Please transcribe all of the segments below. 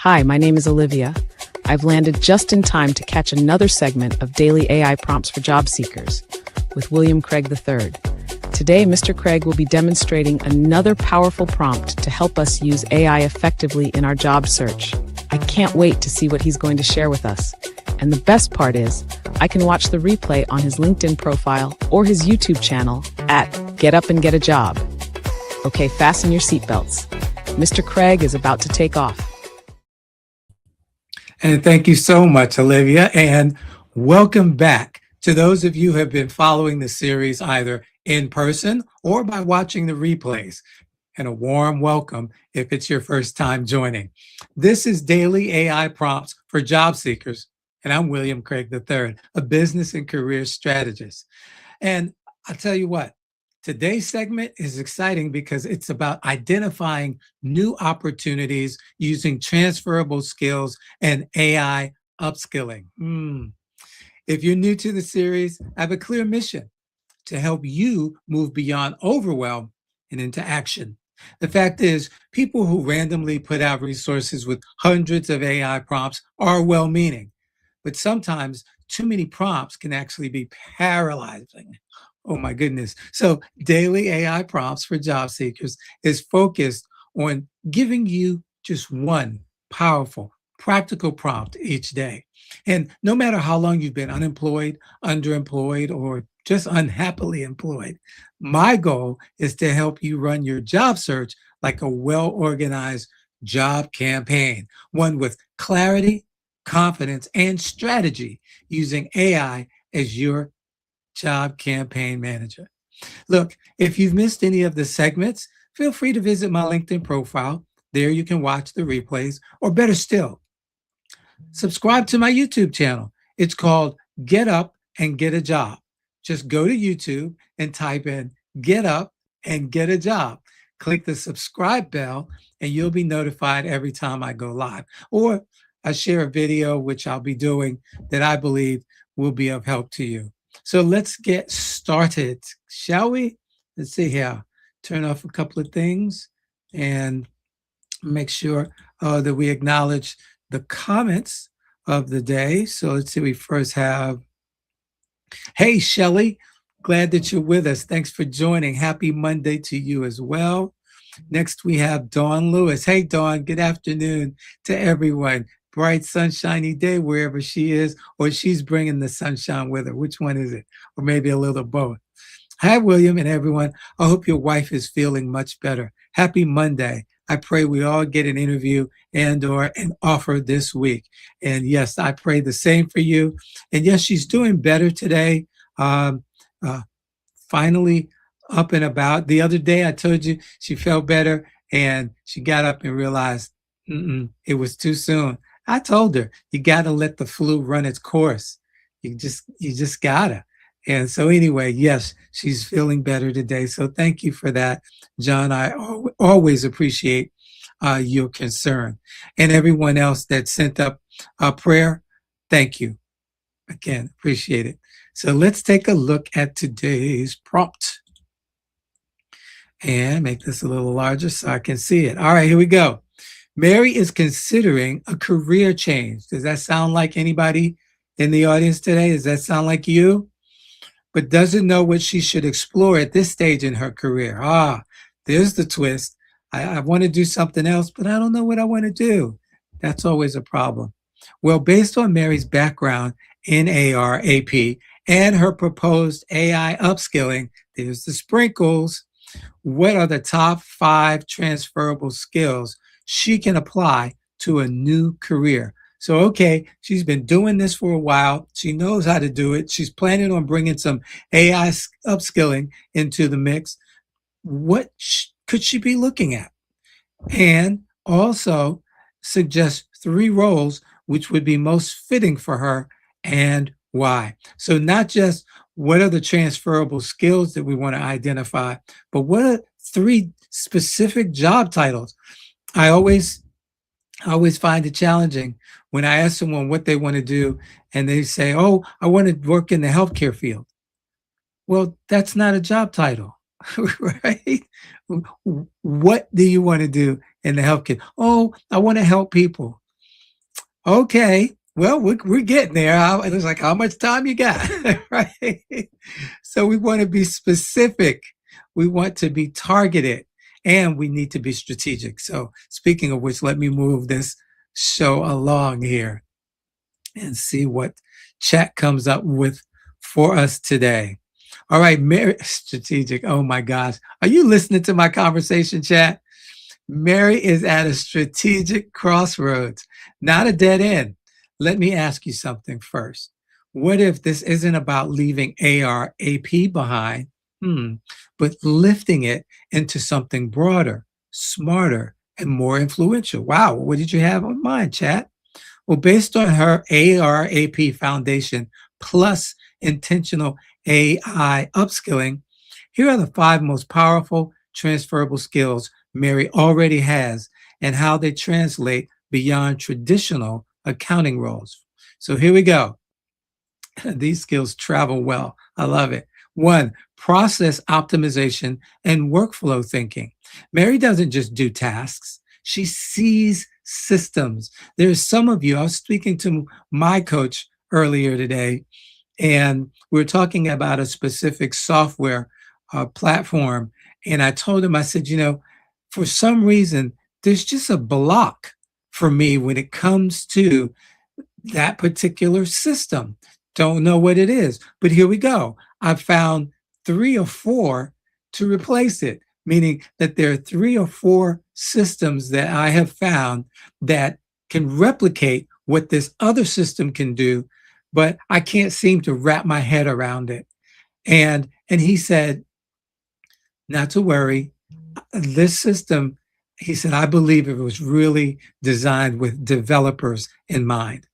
Hi, my name is Olivia. I've landed just in time to catch another segment of Daily AI Prompts for Job Seekers with William Craig III. Today, Mr. Craig will be demonstrating another powerful prompt to help us use AI effectively in our job search. I can't wait to see what he's going to share with us. And the best part is, I can watch the replay on his LinkedIn profile or his YouTube channel at Get Up and Get a Job. Okay, fasten your seatbelts. Mr. Craig is about to take off. And thank you so much, Olivia, and welcome back to those of you who have been following the series either in person or by watching the replays. And a warm welcome if it's your first time joining. This is Daily AI Prompts for Job Seekers, and I'm William Craig III, a business and career strategist. And I'll tell you what, today's segment is exciting because it's about identifying new opportunities using transferable skills and AI upskilling. If you're new to the series, I have a clear mission to help you move beyond overwhelm and into action. The fact is, people who randomly put out resources with hundreds of AI prompts are well-meaning, but sometimes too many prompts can actually be paralyzing. Oh my goodness. So Daily AI Prompts for Job Seekers is focused on giving you just one powerful, practical prompt each day. And no matter how long you've been unemployed, underemployed, or just unhappily employed, my goal is to help you run your job search like a well-organized job campaign, one with clarity, confidence, and strategy using AI as your job campaign manager. Look, if you've missed any of the segments, feel free to visit my LinkedIn profile. There you can watch the replays, or better still, subscribe to my YouTube channel. It's called Get Up and Get a Job. Just go to YouTube and type in Get Up and Get a Job. Click the subscribe bell and you'll be notified every time I go live. Or I share a video, which I'll be doing, that I believe will be of help to you. So let's get started, shall we? Let's see here. Turn off a couple of things and make sure that we acknowledge the comments of the day. So let's see, we first have, hey, Shelly, glad that you're with us. Thanks for joining. Happy Monday to you as well. Next, we have Dawn Lewis. Hey, Dawn, good afternoon to everyone. Bright, sunshiny day wherever she is, or she's bringing the sunshine with her. Which one is it? Or maybe a little both. Hi, William and everyone. I hope your wife is feeling much better. Happy Monday. I pray we all get an interview and/or an offer this week. And yes, I pray the same for you. And yes, she's doing better today. Finally up and about. The other day, I told you she felt better, and she got up and realized it was too soon. I told her, you got to let the flu run its course. You just gotta. And so anyway, yes, she's feeling better today. So thank you for that, John. I always appreciate your concern. And everyone else that sent up a prayer, thank you. Again, appreciate it. So let's take a look at today's prompt. And make this a little larger so I can see it. All right, here we go. Mary is considering a career change. Does that sound like anybody in the audience today? Does that sound like you? But doesn't know what she should explore at this stage in her career. There's the twist. I want to do something else, but I don't know what I want to do. That's always a problem. Well, based on Mary's background in AR, AP, and her proposed AI upskilling, there's the sprinkles. What are the top 5 transferable skills she can apply to a new career? So, okay, she's been doing this for a while. She knows how to do it. She's planning on bringing some AI upskilling into the mix. What could she be looking at? And also suggest 3 roles which would be most fitting for her and why. So not just what are the transferable skills that we want to identify, but what are 3 specific job titles? I always find it challenging when I ask someone what they want to do and they say, oh, I want to work in the healthcare field. Well, that's not a job title, right? What do you want to do in the healthcare? Oh, I want to help people. Okay. Well, we're getting there. It was like, how much time you got? Right. So we want to be specific. We want to be targeted and we need to be strategic. So speaking of which, let me move this show along here and see what chat comes up with for us today. All right, Mary, strategic. Oh my gosh. Are you listening to my conversation, chat? Mary is at a strategic crossroads, not a dead end. Let me ask you something first. What if this isn't about leaving ARAP behind, but lifting it into something broader, smarter, and more influential? Wow, what did you have in mind, chat? Well, based on her ARAP foundation plus intentional AI upskilling, here are the 5 most powerful transferable skills Mary already has and how they translate beyond traditional accounting roles. So here we go. These skills travel well. I love it. 1, process optimization and workflow thinking. Mary doesn't just do tasks, she sees systems. There's some of you, I was speaking to my coach earlier today, and we were talking about a specific software platform. And I told him, I said, for some reason, there's just a block for me when it comes to that particular system. Don't know what it is, but here we go. I found 3 or 4 to replace it, meaning that there are 3 or 4 systems that I have found that can replicate what this other system can do, but I can't seem to wrap my head around it. And he said, not to worry, this system, he said, I believe it was really designed with developers in mind.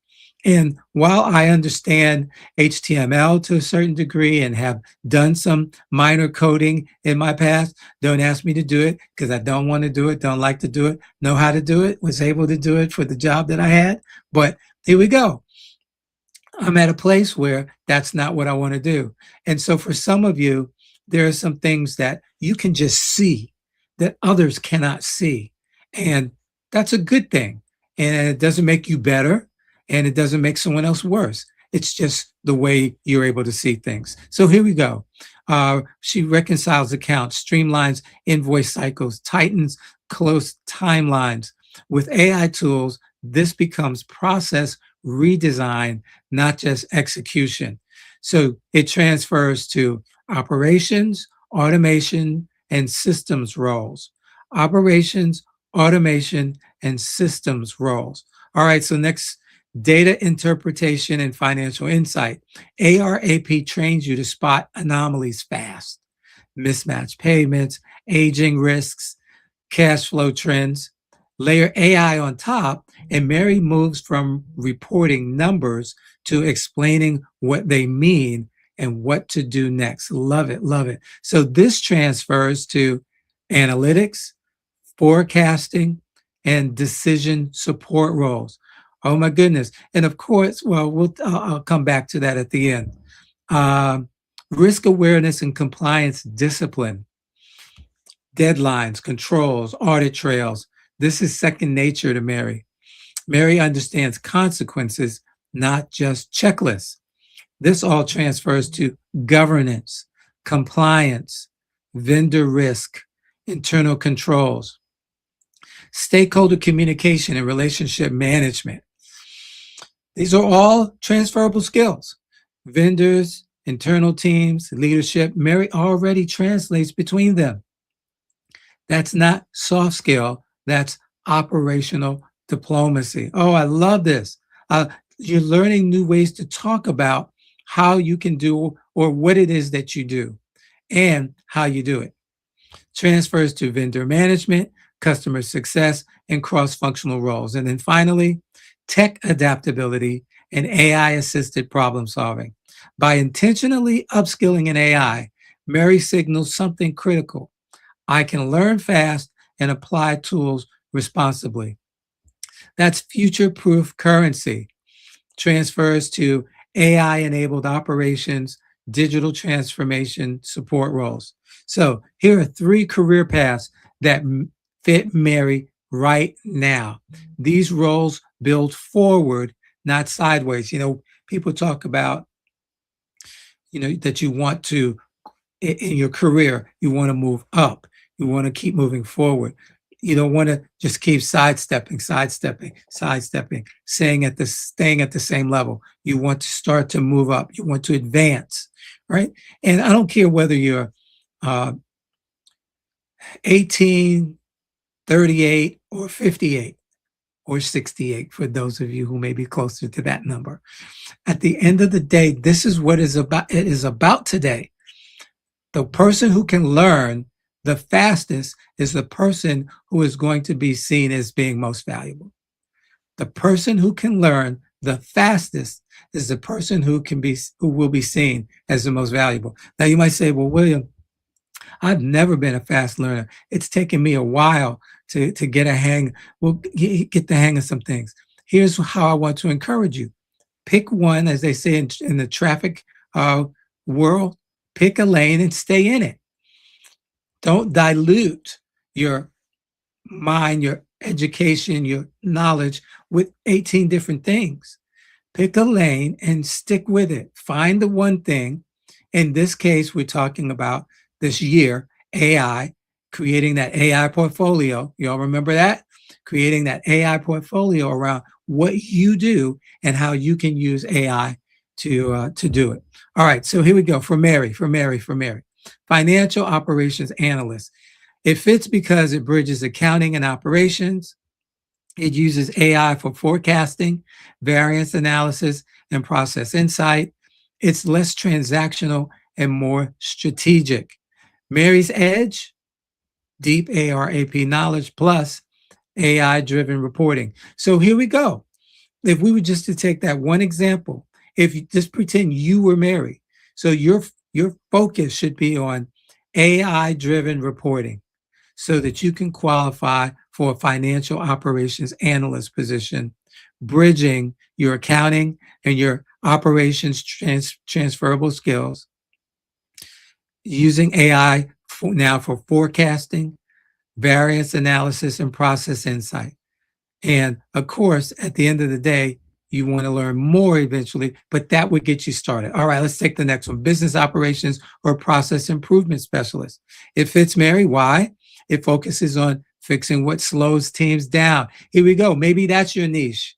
And while I understand HTML to a certain degree and have done some minor coding in my past, don't ask me to do it because I don't want to do it, don't like to do it, know how to do it, was able to do it for the job that I had. But here we go. I'm at a place where that's not what I want to do. And so for some of you, there are some things that you can just see that others cannot see. And that's a good thing. And it doesn't make you better and it doesn't make someone else worse. It's just the way you're able to see things. So here we go. She reconciles accounts, streamlines invoice cycles, tightens close timelines. With AI tools, this becomes process redesign, not just execution. So it transfers to operations, automation, and systems roles. Operations, automation, and systems roles. All right, so next, data interpretation and financial insight. ARAP trains you to spot anomalies fast, mismatched payments, aging risks, cash flow trends. Layer AI on top, and Mary moves from reporting numbers to explaining what they mean and what to do next. Love it, love it. So this transfers to analytics, forecasting, and decision support roles. Oh my goodness. And of course, well, I'll come back to that at the end. Risk awareness and compliance discipline, deadlines, controls, audit trails. This is second nature to Mary. Mary understands consequences, not just checklists. This all transfers to governance, compliance, vendor risk, internal controls, stakeholder communication, and relationship management. These are all transferable skills. Vendors, internal teams, leadership, Mary already translates between them. That's not soft skill, that's operational diplomacy. Oh, I love this. You're learning new ways to talk about how you can do or what it is that you do and how you do it. Transfers to vendor management, customer success, and cross-functional roles. And then finally, tech adaptability and AI-assisted problem solving. By intentionally upskilling in AI, Mary signals something critical. I can learn fast and apply tools responsibly. That's future-proof currency. Transfers to AI-enabled operations, digital transformation support roles. So here are 3 career paths that fit Mary right now. These roles build forward, not sideways. People talk about, that you want to, in your career, you want to move up. You want to keep moving forward. You don't want to just keep sidestepping, staying at the same level. You want to start to move up. You want to advance, right? And I don't care whether you're 18, 38, or 58, or 68, for those of you who may be closer to that number. At the end of the day, this is what it is about today. The person who can learn the fastest is the person who is going to be seen as being most valuable. The person who can learn the fastest is the person who will be seen as the most valuable. Now you might say, well, William, I've never been a fast learner. It's taken me a while to get a hang. Well, get the hang of some things. Here's how I want to encourage you. Pick one, as they say in the traffic world, pick a lane and stay in it. Don't dilute your mind, your education, your knowledge with 18 different things. Pick a lane and stick with it. Find the one thing. In this case, we're talking about this year, AI, creating that AI portfolio. You all remember that? Creating that AI portfolio around what you do and how you can use AI to do it. All right, so here we go for Mary. Financial operations analyst. It fits because it bridges accounting and operations. It uses AI for forecasting, variance analysis, and process insight. It's less transactional and more strategic. Mary's edge, deep ARAP knowledge plus AI-driven reporting. So here we go. If we were just to take that one example, if you just pretend you were Mary, so your focus should be on AI-driven reporting so that you can qualify for a financial operations analyst position, bridging your accounting and your operations transferable skills, using AI now for forecasting, variance analysis, and process insight. And of course, at the end of the day, you want to learn more eventually, but that would get you started. All right, let's take the next one. Business operations or process improvement specialist. It fits Mary. Why? It focuses on fixing what slows teams down. Here we go. Maybe that's your niche.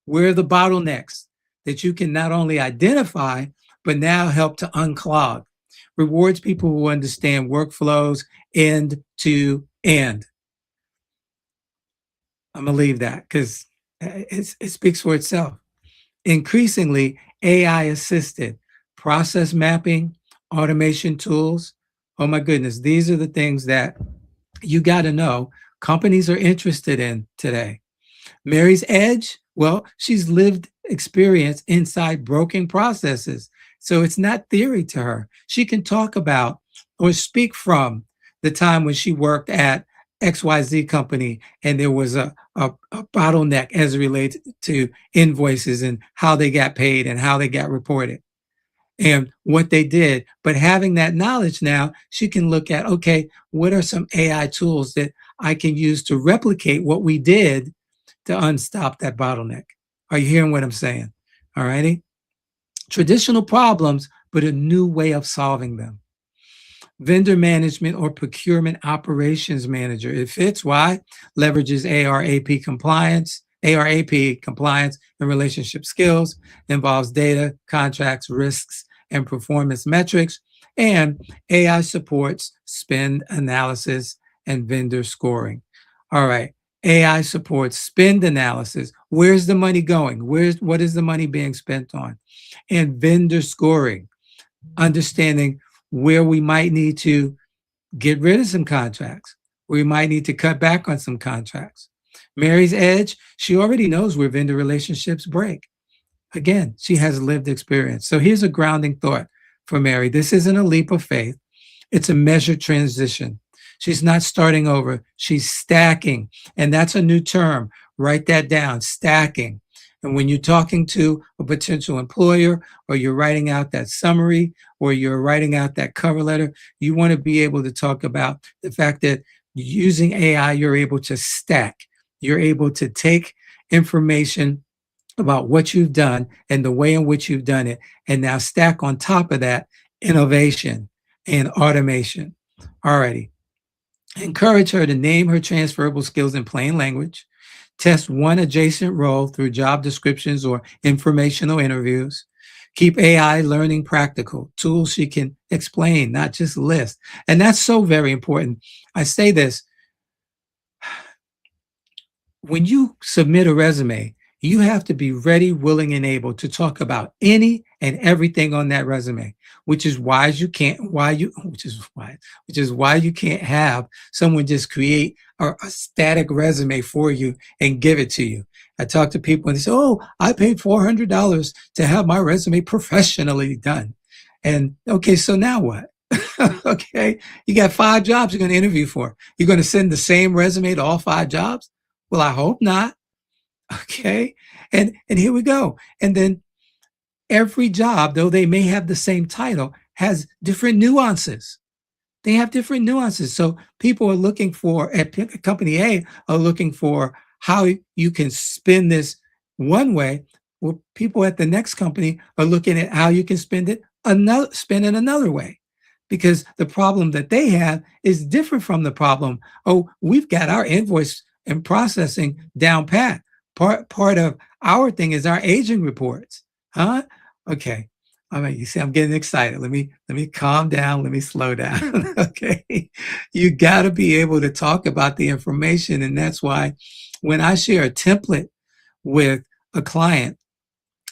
Where are the bottlenecks that you can not only identify, but now help to unclog? Rewards people who understand workflows end to end. I'm going to leave that because it speaks for itself. Increasingly, AI assisted process mapping, automation tools. Oh my goodness, these are the things that you got to know companies are interested in today. Mary's edge, well, she's lived experience inside broken processes. So it's not theory to her. She can talk about or speak from the time when she worked at XYZ company and there was a bottleneck as it relates to invoices and how they got paid and how they got reported and what they did. But having that knowledge now, she can look at, okay, what are some AI tools that I can use to replicate what we did to unstop that bottleneck? Are you hearing what I'm saying? All righty. Traditional problems, but a new way of solving them. Vendor management or procurement operations manager. It fits. Why? Leverages ARAP compliance and relationship skills, involves data, contracts, risks, and performance metrics, and AI supports spend analysis and vendor scoring. All right. AI supports spend analysis. Where's the money going? What is the money being spent on? And vendor scoring, understanding where we might need to get rid of some contracts, where we might need to cut back on some contracts. Mary's edge, she already knows where vendor relationships break. Again, she has lived experience. So here's a grounding thought for Mary. This isn't a leap of faith. It's a measured transition. She's not starting over. She's stacking. And that's a new term. Write that down, stacking. And when you're talking to a potential employer or you're writing out that summary or you're writing out that cover letter, you want to be able to talk about the fact that using AI, you're able to stack. You're able to take information about what you've done and the way in which you've done it. And now stack on top of that innovation and automation. Alrighty. Encourage her to name her transferable skills in plain language. Test one adjacent role through job descriptions or informational interviews. Keep AI learning practical, tools she can explain, not just list. And that's so very important. I say this, when you submit a resume, you have to be ready, willing, and able to talk about any and everything on that resume, which is why you can't have someone just create a static resume for you and give it to you. I talk to people and they say, "Oh, I paid $400 to have my resume professionally done." And okay, so now what? Okay, you got 5 jobs you're going to interview for. You're going to send the same resume to all 5 jobs? Well, I hope not. Okay. And here we go. And then every job, though they may have the same title, has different nuances. They have different nuances. So people are looking for, at company A, are looking for how you can spin this one way. Well, people at the next company are looking at how you can spin it another way. Because the problem that they have is different from the problem. Oh, we've got our invoice and processing down pat. Part of our thing is our aging reports. Huh? Okay. All right. You see, I'm getting excited. Let me calm down. Let me slow down. Okay. You got to be able to talk about the information. And that's why when I share a template with a client,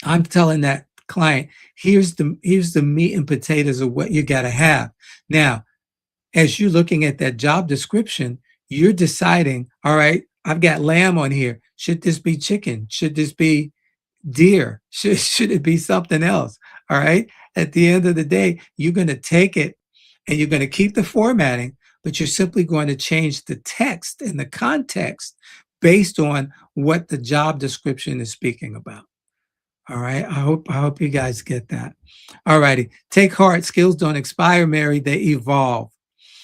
I'm telling that client, here's the meat and potatoes of what you got to have. Now, as you're looking at that job description, you're deciding, all right, I've got lamb on here. Should this be chicken? Should this be deer? Should it be something else? All right. At the end of the day, you're going to take it and you're going to keep the formatting, but you're simply going to change the text and the context based on what the job description is speaking about. All right. I hope you guys get that. All righty. Take heart. Skills don't expire, Mary. They evolve.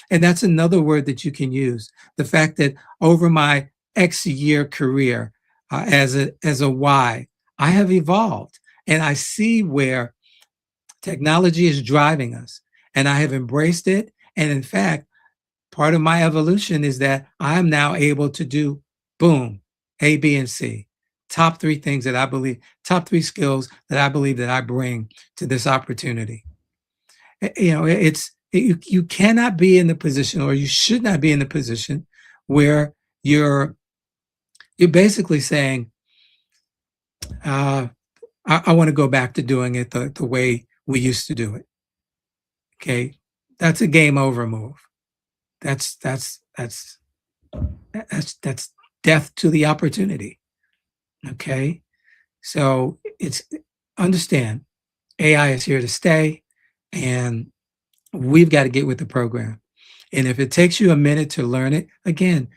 And that's another word that you can use. The fact that over my X year career as a Y, I have evolved and I see where technology is driving us and I have embraced it. And in fact, part of my evolution is that I'm now able to do boom, A, B, and C. Top 3 things that I believe, top 3 skills that I believe that I bring to this opportunity. You know, you cannot be in the position, or you should not be in the position where you're basically saying, I want to go back to doing it the way we used to do it. Okay, that's a game over move. That's death to the opportunity. Okay, so it's understand AI is here to stay, and we've got to get with the program. And if it takes you a minute to learn it, again,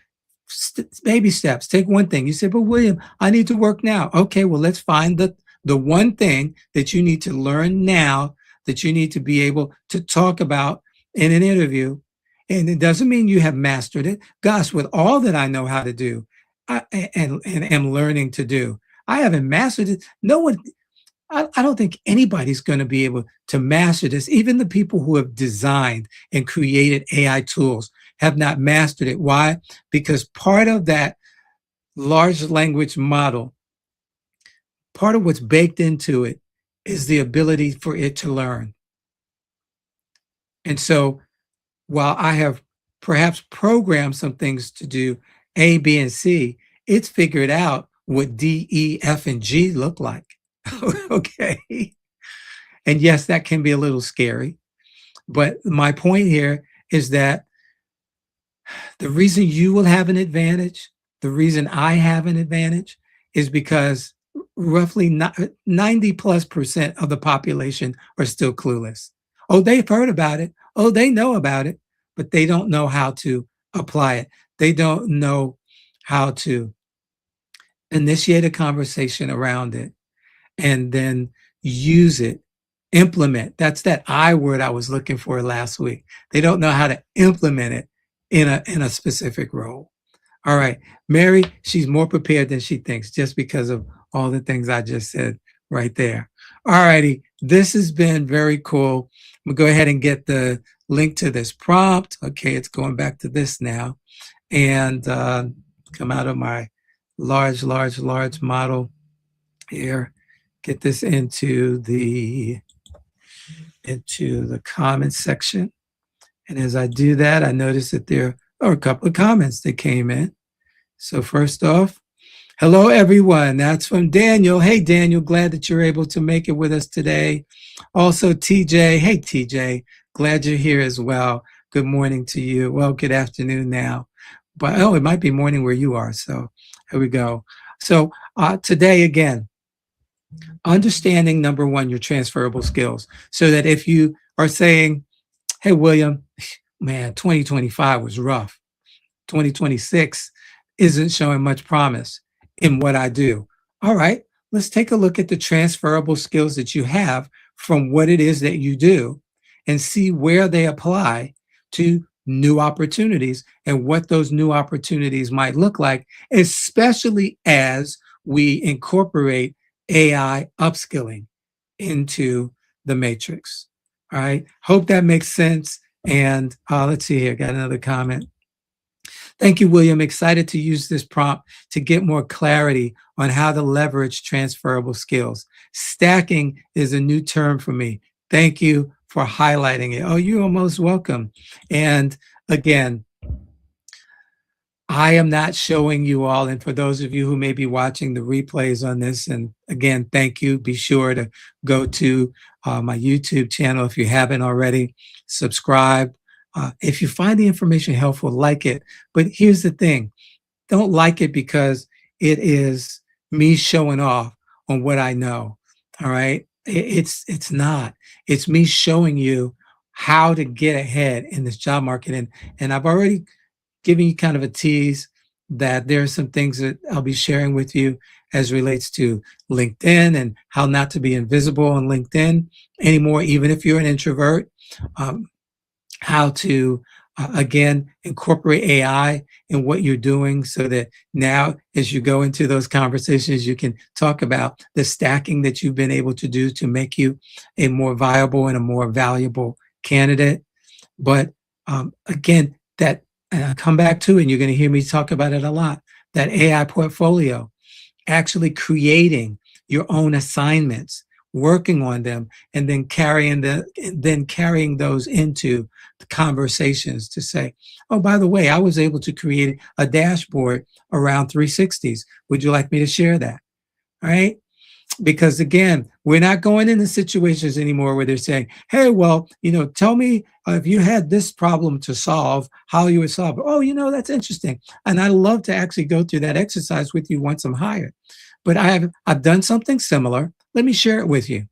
baby steps. Take one thing. You say, but William, I need to work now. Okay, well, let's find the one thing that you need to learn now, that you need to be able to talk about in an interview. And it doesn't mean you have mastered it. Gosh, with all that I know how to do and am learning to do, I haven't mastered it. No one, I don't think anybody's going to be able to master this. Even the people who have designed and created AI tools have not mastered it. Why? Because part of that large language model, part of what's baked into it is the ability for it to learn. And so while I have perhaps programmed some things to do A, B, and C, it's figured out what D, E, F, and G look like. Okay. And yes, that can be a little scary. But my point here is that the reason you will have an advantage, the reason I have an advantage, is because roughly 90+% of the population are still clueless. Oh, they've heard about it. Oh, they know about it, but they don't know how to apply it. They don't know how to initiate a conversation around it and then use it, implement. That's that I word I was looking for last week. They don't know how to implement it in a specific role. All right. Mary, she's more prepared than she thinks just because of all the things I just said right there. All righty. This has been very cool. I'm going to go ahead and get the link to this prompt. Okay, it's going back to this now. And come out of my large model here. Get this into the comments section. And as I do that, I notice that there are a couple of comments that came in. So first off, hello everyone. That's from Daniel. Hey Daniel, glad that you're able to make it with us today. Also TJ. Hey TJ, glad you're here as well. Good morning to you. Well, good afternoon now. But it might be morning where you are. So here we go. So today again, understanding number one, your transferable skills. So that if you are saying, hey William, man, 2025 was rough. 2026 isn't showing much promise in what I do. All right, let's take a look at the transferable skills that you have from what it is that you do and see where they apply to new opportunities and what those new opportunities might look like, especially as we incorporate AI upskilling into the matrix. All right, hope that makes sense. And let's see here, got another comment. Thank you, William. Excited to use this prompt to get more clarity on how to leverage transferable skills. Stacking is a new term for me. Thank you for highlighting it. Oh, you are most welcome. And again, I am not showing you all, and for those of you who may be watching the replays on this, and again, thank you. Be sure to go to my YouTube channel if you haven't already. Subscribe. If you find the information helpful, like it. But here's the thing. Don't like it because it is me showing off on what I know. All right? It's not. It's me showing you how to get ahead in this job market. And I've already given you kind of a tease that there are some things that I'll be sharing with you as relates to LinkedIn and how not to be invisible on LinkedIn anymore, even if you're an introvert. How to, again, incorporate AI in what you're doing so that now as you go into those conversations, you can talk about the stacking that you've been able to do to make you a more viable and a more valuable candidate. But again, that, and I'll come back to it, and you're going to hear me talk about it a lot, that AI portfolio, actually creating your own assignments, working on them, and then carrying those into the conversations to say, oh, by the way, I was able to create a dashboard around 360s. Would you like me to share that? All right. Because again, we're not going into situations anymore where they're saying, hey, well, tell me if you had this problem to solve, how you would solve it. Oh, that's interesting. And I'd love to actually go through that exercise with you once I'm hired. But I've done something similar. Let me share it with you.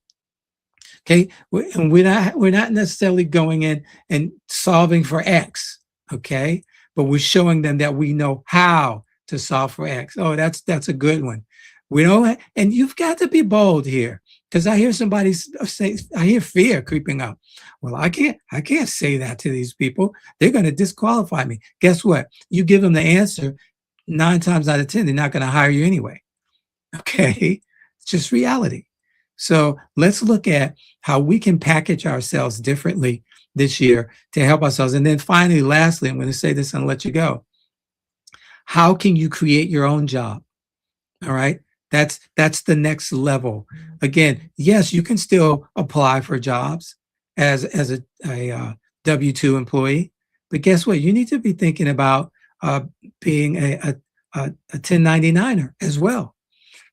Okay. And we're not necessarily going in and solving for X. Okay. But we're showing them that we know how to solve for X. Oh, that's a good one. We don't, and you've got to be bold here, because I hear somebody say, I hear fear creeping up. Well, I can't say that to these people. They're going to disqualify me. Guess what? You give them the answer, 9 times out of 10, they're not going to hire you anyway. Okay, it's just reality. So let's look at how we can package ourselves differently this year to help ourselves. And then finally, lastly, I'm going to say this and let you go. How can you create your own job? All right. That's the next level. Again, yes, you can still apply for jobs as a W-2 employee, but guess what? You need to be thinking about being a 1099er as well.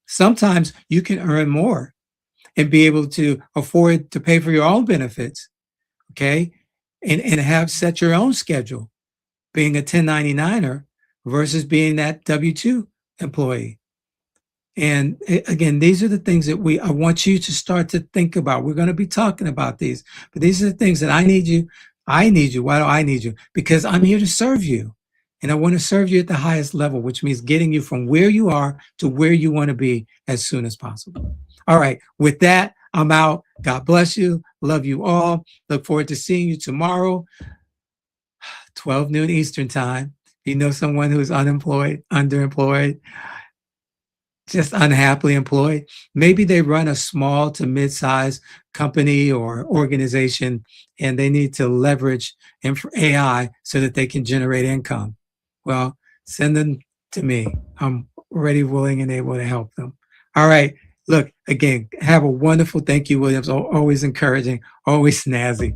Sometimes you can earn more and be able to afford to pay for your own benefits, okay, and have set your own schedule, being a 1099er versus being that W-2 employee. And again, these are the things that I want you to start to think about. We're going to be talking about these, but these are the things that I need you. I need you. Why do I need you? Because I'm here to serve you. And I want to serve you at the highest level, which means getting you from where you are to where you want to be as soon as possible. All right. With that, I'm out. God bless you. Love you all. Look forward to seeing you tomorrow, 12 noon Eastern time. You know someone who's unemployed, underemployed, just unhappily employed? Maybe they run a small to mid-sized company or organization, and they need to leverage AI so that they can generate income. Well, send them to me. I'm ready, willing, and able to help them. All right. Look, again, have a wonderful, thank you, Williams. Always encouraging, always snazzy.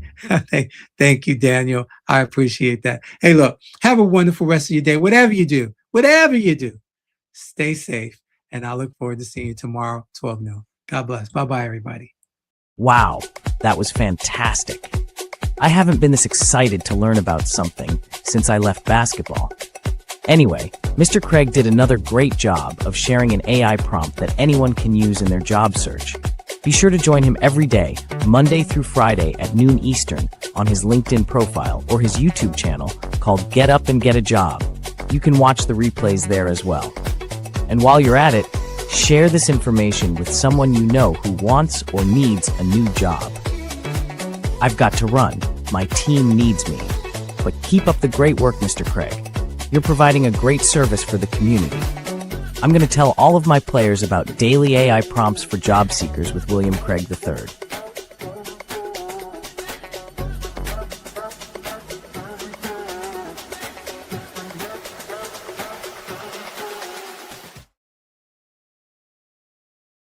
Thank you, Daniel. I appreciate that. Hey, look, have a wonderful rest of your day. Whatever you do, stay safe. And I look forward to seeing you tomorrow, 12 noon. God bless. Bye-bye, everybody. Wow, that was fantastic. I haven't been this excited to learn about something since I left basketball. Anyway, Mr. Craig did another great job of sharing an AI prompt that anyone can use in their job search. Be sure to join him every day, Monday through Friday at noon Eastern, on his LinkedIn profile or his YouTube channel called Get Up and Get a Job. You can watch the replays there as well. And while you're at it, share this information with someone you know who wants or needs a new job. I've got to run. My team needs me. But keep up the great work, Mr. Craig. You're providing a great service for the community. I'm going to tell all of my players about daily AI prompts for job seekers with William Craig III.